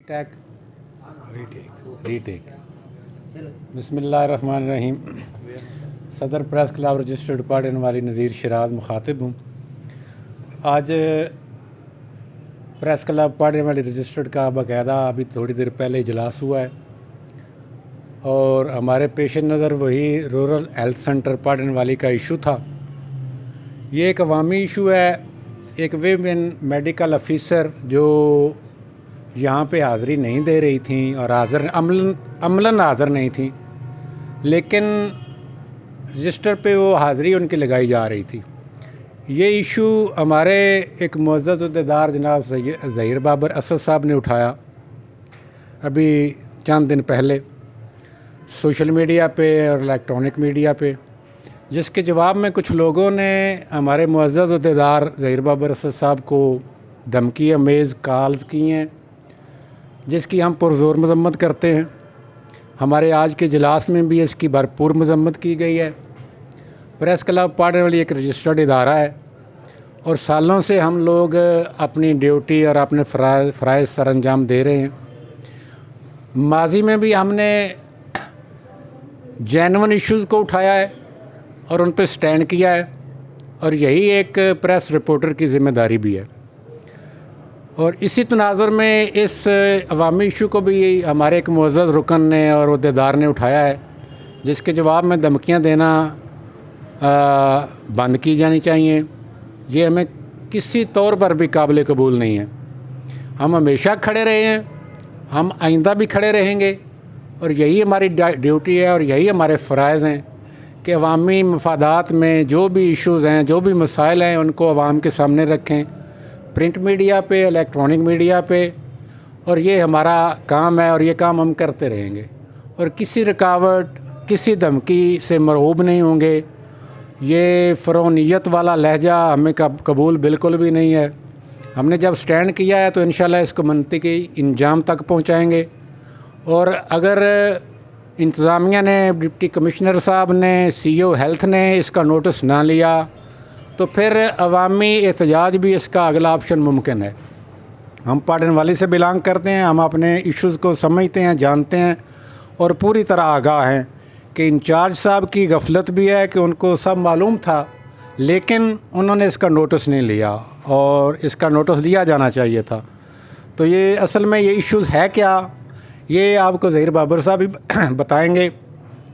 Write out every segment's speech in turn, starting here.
टैक retake बिस्मिल्लाहिर्रहमानिर्रहीम। सदर press club registered पढ़ने वाली नज़ीर शराद मुखातिब हूँ। आज प्रेस क्लब पढ़ने वाली रजिस्टर्ड का बाकायदा अभी थोड़ी देर पहले इजलास हुआ है और हमारे पेश नज़र वही रूरल हेल्थ सेंटर पढ़ने वाली का इशू था। ये एक अवामी इशू है। एक वीमेन मेडिकल ऑफिसर जो यहाँ पे हाज़िरी नहीं दे रही थी और अमलन हाज़िर नहीं थी, लेकिन रजिस्टर पे वो हाज़िरी उनकी लगाई जा रही थी। ये इशू हमारे एक मुअज़्ज़ज़ उहदेदार जनाब ज़हीर बाबर असद साहब ने उठाया अभी चंद दिन पहले सोशल मीडिया पे और इलेक्ट्रॉनिक मीडिया पे, जिसके जवाब में कुछ लोगों ने हमारे मुअज़्ज़ज़ उहदेदार ज़हीर बाबर असद साहब को धमकी अमेज़ कॉल्स की हैं, जिसकी हम पुरज़ोर मज़म्मत करते हैं। हमारे आज के इजलास में भी इसकी भरपूर मज़म्मत की गई है। प्रेस क्लब पढ़ने वाली एक रजिस्टर्ड इदारा है और सालों से हम लोग अपनी ड्यूटी और अपने फ़राइज़ सर अंजाम दे रहे हैं। माजी में भी हमने जेन्युइन इश्यूज़ को उठाया है और उन पर स्टैंड किया है, और यही एक प्रेस रिपोर्टर की ज़िम्मेदारी भी है। और इसी तनाज़ुर में इस अवामी इशू को भी हमारे एक मुअज़्ज़ज़ रुकन ने और उहदेदार ने उठाया है, जिसके जवाब में धमकियाँ देना बंद की जानी चाहिए। ये हमें किसी तौर पर भी काबिल कबूल नहीं है। हम हमेशा खड़े रहे हैं, हम आइंदा भी खड़े रहेंगे, और यही हमारी ड्यूटी है और यही हमारे फ़राइज़ हैं कि अवामी मफादात में जो भी इश्यूज़ हैं, जो भी मसाइल हैं, उनको अवाम के सामने रखें, प्रिंट मीडिया पे, इलेक्ट्रॉनिक मीडिया पे। और ये हमारा काम है और ये काम हम करते रहेंगे और किसी रुकावट, किसी धमकी से मरऊब नहीं होंगे। ये फ़रौनियत वाला लहजा हमें कबूल बिल्कुल भी नहीं है। हमने जब स्टैंड किया है तो इंशाल्लाह इसको मनतकी इंजाम तक पहुँचाएँगे। और अगर इंतज़ामिया ने, डिप्टी कमिश्नर साहब ने, CEO हेल्थ ने इसका नोटिस ना लिया तो फिर अवामी एहतजाज भी इसका अगला ऑप्शन मुमकिन है। हम पढ़ने वाली से बिलोंग करते हैं, हम अपने इश्यूज़ को समझते हैं, जानते हैं और पूरी तरह आगाह हैं कि इंचार्ज साहब की गफलत भी है कि उनको सब मालूम था, लेकिन उन्होंने इसका नोटिस नहीं लिया और इसका नोटिस लिया जाना चाहिए था। तो ये असल में ये इश्यूज़ है क्या, ये आपको ज़हीर बाबर साहब भी बताएंगे।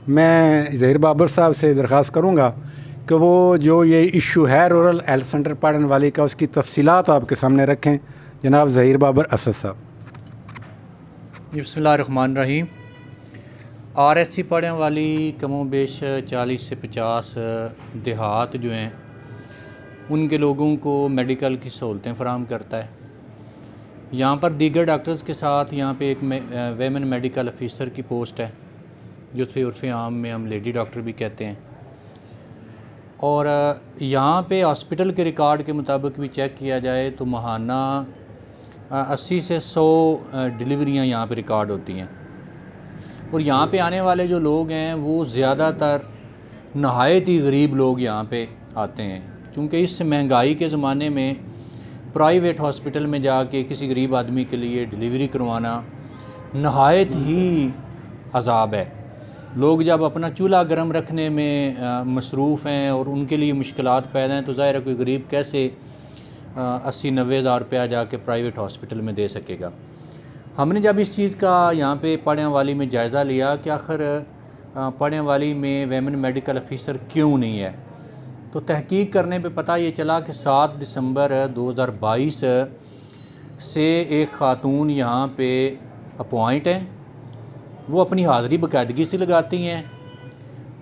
मैं ज़हीर बाबर साहब से दरख्वास्त करूँगा कि वो जो ये इशू है रूरल हेल्थ सेंटर पढ़ने वाली का, उसकी तफसीलात आपके सामने रखें। जनाब ज़हीर बाबर असद साहब। बिस्मिल्लाहिर्रहमानिर्रहीम। RSC पढ़ने वाली कमोबेश 40 से 50 देहात जो हैं उनके लोगों को मेडिकल की सहूलतें फ़राहम करता है। यहाँ पर दीगर डॉक्टर्स के साथ यहाँ पे एक वेमेन मेडिकल ऑफिसर की पोस्ट है, जो उर्फ़ आम में हम लेडी डॉक्टर भी कहते हैं। और यहाँ पे हॉस्पिटल के रिकॉर्ड के मुताबिक भी चेक किया जाए तो माहाना 80 से 100 डिलीवरियाँ यहाँ पे रिकॉर्ड होती हैं। और यहाँ पे आने वाले जो लोग हैं वो ज़्यादातर नहायत ही गरीब लोग यहाँ पे आते हैं, क्योंकि इस महंगाई के ज़माने में प्राइवेट हॉस्पिटल में जाके किसी गरीब आदमी के लिए डिलीवरी करवाना नहायत ही अज़ाब है। लोग जब अपना चूल्हा गर्म रखने में मसरूफ़ हैं और उनके लिए मुश्किलात पैदा हैं, तो ज़ाहिर है कोई गरीब कैसे 80-90 हज़ार रुपया जाके प्राइवेट हॉस्पिटल में दे सकेगा। हमने जब इस चीज़ का यहाँ पे पढ़ने वाली में जायज़ा लिया कि आखिर पढ़ने वाली में वेमेन मेडिकल ऑफिसर क्यों नहीं है, तो तहकीक करने पे पता ये चला कि 7 दिसंबर 2022 से एक ख़ातून यहाँ पे अपॉइंट हैं। वो अपनी हाज़िरी बाकायदगी से लगाती हैं,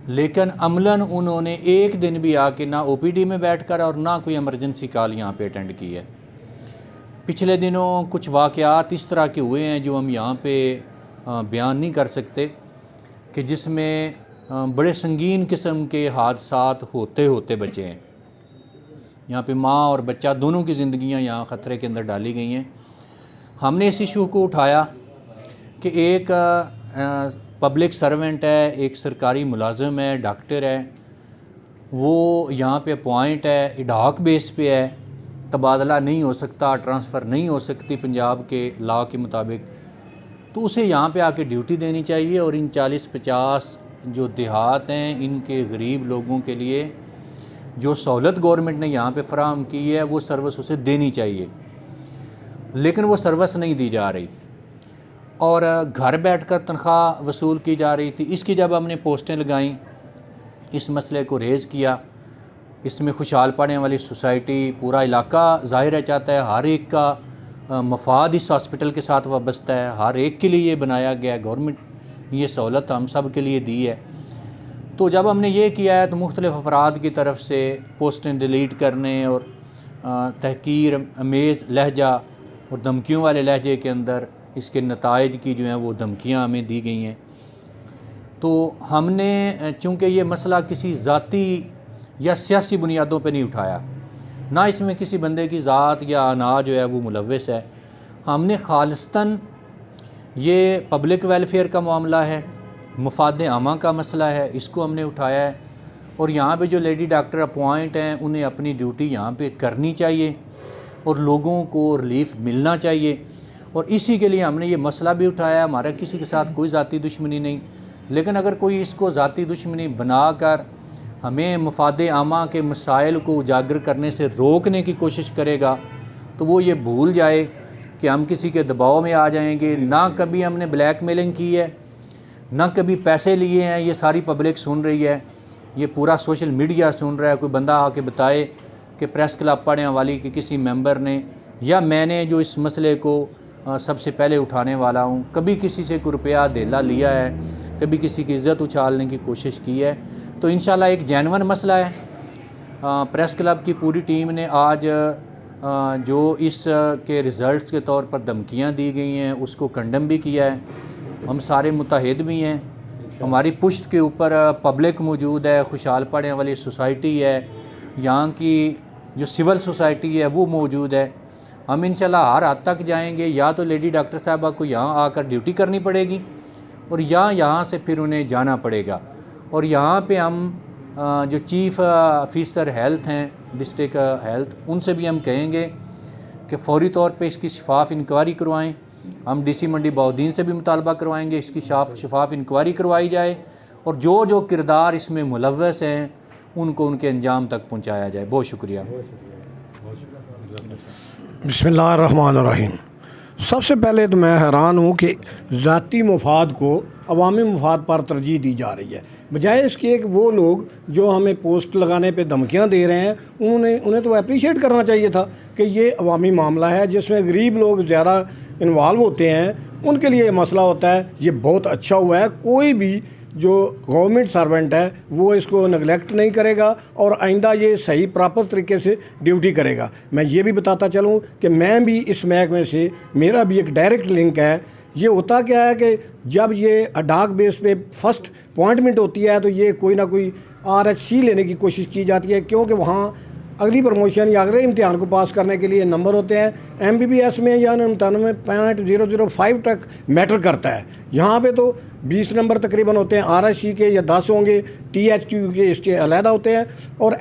लेकिन अमलन उन्होंने एक दिन भी आके ना OPD में बैठकर और ना कोई इमरजेंसी कॉल यहाँ पे अटेंड की है। पिछले दिनों कुछ वाक़यात इस तरह के हुए हैं जो हम यहाँ पे बयान नहीं कर सकते, कि जिसमें बड़े संगीन किस्म के हादसात होते होते बचे हैं। यहाँ पे माँ और बच्चा दोनों की ज़िंदगियाँ यहाँ ख़तरे के अंदर डाली गई हैं। हमने इस इशू को उठाया कि एक पब्लिक सर्वेंट है, एक सरकारी मुलाजिम है, डॉक्टर है, वो यहाँ पे अपॉइंट है, एडहॉक बेस पे है, तबादला नहीं हो सकता, ट्रांसफ़र नहीं हो सकती पंजाब के लॉ के मुताबिक। तो उसे यहाँ पे आके ड्यूटी देनी चाहिए और इन 40-50 जो देहात हैं इनके गरीब लोगों के लिए जो सहूलत गवर्नमेंट ने यहाँ पे फराहम की है वो सर्विस उसे देनी चाहिए, लेकिन वो सर्विस नहीं दी जा रही और घर बैठकर तनख्वाह वसूल की जा रही थी। इसकी जब हमने पोस्टें लगाईं, इस मसले को रेज़ किया, इसमें खुशहाल पड़ने वाली सोसाइटी पूरा इलाका ज़ाहिर है चाहता है, हर एक का मफाद इस हॉस्पिटल के साथ वाबस्ता है, हर एक के लिए ये बनाया गया है, गवर्नमेंट ये सहूलत हम सब के लिए दी है। तो जब हमने ये किया है तो मुख्तलिफ़ अफराद की तरफ से पोस्टें डिलीट करने और तहकीर अमेज़ लहजा और धमकियों वाले लहजे के अंदर इसके नताइज की जो हैं वो धमकियाँ हमें दी गई हैं। तो हमने चूँकि ये मसला किसी ज़ाती या सियासी बुनियादों पे नहीं उठाया, ना इसमें किसी बंदे की ज़ात या अना जो है वो मुलव्वस है, हमने खालिस्तन ये पब्लिक वेलफेयर का मामला है, मफाद आमा का मसला है, इसको हमने उठाया है। और यहाँ पे जो लेडी डॉक्टर अपॉइंट हैं उन्हें अपनी ड्यूटी यहाँ पे करनी चाहिए और लोगों को रिलीफ मिलना चाहिए, और इसी के लिए हमने ये मसला भी उठाया। हमारा किसी के साथ कोई ज़ाती दुश्मनी नहीं, लेकिन अगर कोई इसको ज़ाती दुश्मनी बनाकर हमें मफाद आमा के मसाइल को उजागर करने से रोकने की कोशिश करेगा तो वो ये भूल जाए कि हम किसी के दबाव में आ जाएंगे। ना कभी हमने ब्लैकमेलिंग की है, ना कभी पैसे लिए हैं, ये सारी पब्लिक सुन रही है, ये पूरा सोशल मीडिया सुन रहा है। कोई बंदा आके बताए कि प्रेस क्लब पढ़ने वाली के किसी मेंबर ने या मैंने जो इस मसले को सबसे पहले उठाने वाला हूँ, कभी किसी से कोई रुपया धेला लिया है, कभी किसी की इज़्ज़त उछालने की कोशिश की है। तो इंशाल्लाह एक जेन्युइन मसला है। प्रेस क्लब की पूरी टीम ने आज जो इस के रिज़ल्ट्स के तौर पर धमकियाँ दी गई हैं उसको कंडम भी किया है। हम सारे मुत्तहिद भी हैं, हमारी पुश्त के ऊपर पब्लिक मौजूद है, खुशहाल पड़ने वाली सोसाइटी है, यहाँ की जो सिविल सोसाइटी है वो मौजूद है। हम इंशाल्लाह हर हद तक जाएंगे, या तो लेडी डॉक्टर साहबा को यहाँ आकर ड्यूटी करनी पड़ेगी और यहाँ से फिर उन्हें जाना पड़ेगा। और यहाँ पे हम जो चीफ़ ऑफिसर हेल्थ हैं डिस्ट्रिक्ट हेल्थ, उनसे भी हम कहेंगे कि फ़ौरी तौर पे इसकी शफाफ इंक्वायरी करवाएं। हम डीसी मंडी बहाउद्दीन से भी मुतालबा करवाएंगे इसकी शफाफ इंक्वायरी करवाई जाए और जो जो किरदार इसमें मुलव्वस हैं उनको उनके अंजाम तक पहुँचाया जाए। बहुत शुक्रिया। बिस्मिल्लाहिर्रहमानिर्रहीम। सबसे पहले तो मैं हैरान हूँ कि ज़ाती मफाद को अवामी मफाद पर तरजीह दी जा रही है, बजाय इसके कि वो लोग जो हमें पोस्ट लगाने पे धमकियाँ दे रहे हैं उन्हें तो अप्रिशिएट करना चाहिए था कि ये अवामी मामला है जिसमें गरीब लोग ज़्यादा इन्वॉल्व होते हैं, उनके लिए मसला होता है। ये बहुत अच्छा हुआ है, कोई भी जो गवर्नमेंट सर्वेंट है वो इसको नेगलेक्ट नहीं करेगा और आइंदा ये सही प्रॉपर तरीके से ड्यूटी करेगा। मैं ये भी बताता चलूँ कि मैं भी इस महकमे से, मेरा भी एक डायरेक्ट लिंक है। ये होता क्या है कि जब ये अडाक बेस पे फर्स्ट अपॉइंटमेंट होती है तो ये कोई ना कोई RHC लेने की कोशिश की जाती है, क्योंकि वहाँ अगली प्रमोशन या अगले इम्तिहान को पास करने के लिए नंबर होते हैं। MBBS में या 99.005 तक मैटर करता है। यहाँ पे तो 20 नंबर तकरीबन होते हैं RHC के, या 10 होंगे, THQ के इसके अलहदा होते हैं और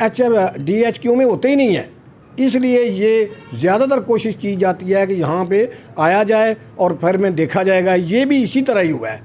DHQ में होते ही नहीं है। इसलिए ये ज़्यादातर कोशिश की जाती है कि यहाँ पे आया जाए और फिर में देखा जाएगा। ये भी इसी तरह ही हुआ है,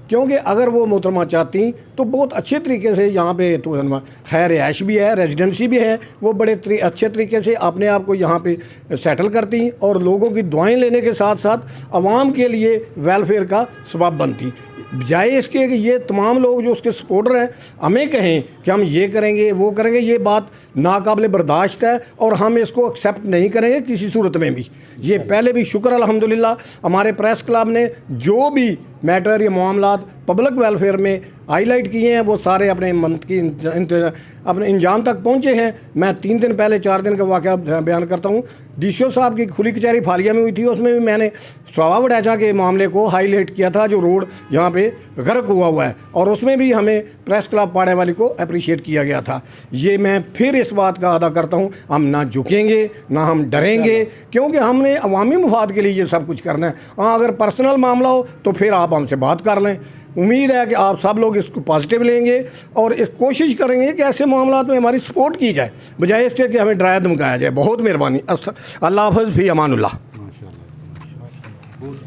क्योंकि अगर वो मोहतरमा चाहती तो बहुत अच्छे तरीके से यहाँ पे तो खैर रिहाइश भी है, रेजिडेंसी भी है, वो बड़े अच्छे तरीके से अपने आप को यहाँ पे सेटल करती और लोगों की दुआएं लेने के साथ साथ आवाम के लिए वेलफेयर का सबब बनती। बजाय इसके कि ये तमाम लोग जो उसके सपोर्टर हैं हमें कहें कि हम ये करेंगे वो करेंगे, ये बात नाकाबिल बर्दाश्त है और हम इसको एक्सेप्ट नहीं करेंगे किसी सूरत में भी। ये पहले भी शुक्र अल्हम्दुलिल्लाह हमारे प्रेस क्लब ने जो भी मैटर या मामलात पब्लिक वेलफेयर में हाईलाइट किए हैं वो सारे अपने मंत की अपने इंजाम तक पहुँचे हैं। मैं 3 दिन पहले 4 दिन का वाक़या बयान करता हूँ। DCO साहब की खुली कचहरी फालिया में हुई थी, उसमें भी मैंने स्वावा वडाचा के मामले को हाईलाइट किया था, जो रोड यहाँ पे गर्क हुआ है, और उसमें भी हमें प्रेस क्लब पाड़े वाली को अप्रिशिएट किया गया था। ये मैं फिर इस बात का अदा करता हूँ, हम ना झुकेंगे ना हम डरेंगे, क्योंकि हमने अवामी मुफाद के लिए ये सब कुछ करना है। हाँ, अगर पर्सनल मामला हो तो फिर आप हमसे बात कर लें। उम्मीद है कि आप सब लोग इसको पॉजिटिव लेंगे और इस कोशिश करेंगे कि ऐसे मामलों में हमारी सपोर्ट की जाए, बजाय इसके कि हमें डराया धमकाया जाए। बहुत मेहरबानी। अल्लाह हाफ़िज़, फ़ी अमानुल्लाह।